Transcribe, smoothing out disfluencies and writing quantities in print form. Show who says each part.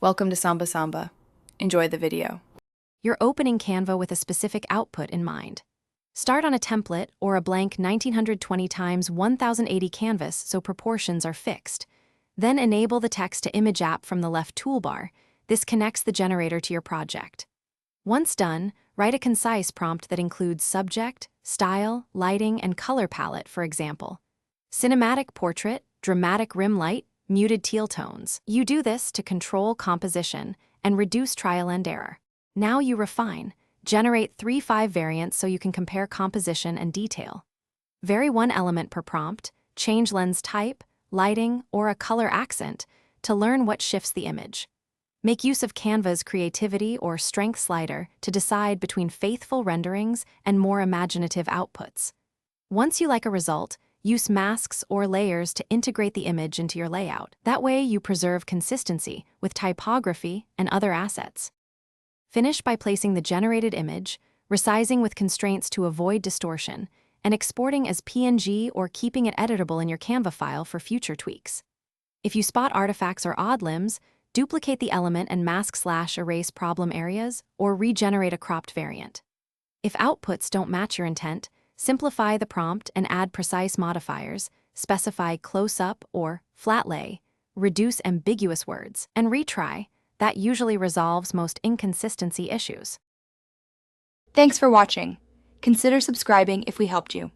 Speaker 1: Welcome to Samba Samba. Enjoy the video.
Speaker 2: You're opening Canva with a specific output in mind. Start on a template or a blank 1920 x 1080 canvas so proportions are fixed. Then enable the Text to Image app from the left toolbar. This connects the generator to your project. Once done, write a concise prompt that includes subject, style, lighting, and color palette, for example. Cinematic portrait, dramatic rim light, muted teal tones. You do this to control composition and reduce trial and error. Now you refine. Generate 3-5 variants so you can compare composition and detail. Vary one element per prompt, change lens type, lighting, or a color accent to learn what shifts the image. Make use of Canva's creativity or strength slider to decide between faithful renderings and more imaginative outputs. Once you like a result, use masks or layers to integrate the image into your layout. That way you preserve consistency with typography and other assets. Finish by placing the generated image, resizing with constraints to avoid distortion, and exporting as PNG or keeping it editable in your Canva file for future tweaks. If you spot artifacts or odd limbs, duplicate the element and mask/erase problem areas or regenerate a cropped variant. If outputs don't match your intent, simplify the prompt and add precise modifiers, specify close-up or flat lay, reduce ambiguous words, and retry. That usually resolves most inconsistency issues.
Speaker 3: Thanks for watching. Consider subscribing if we helped you.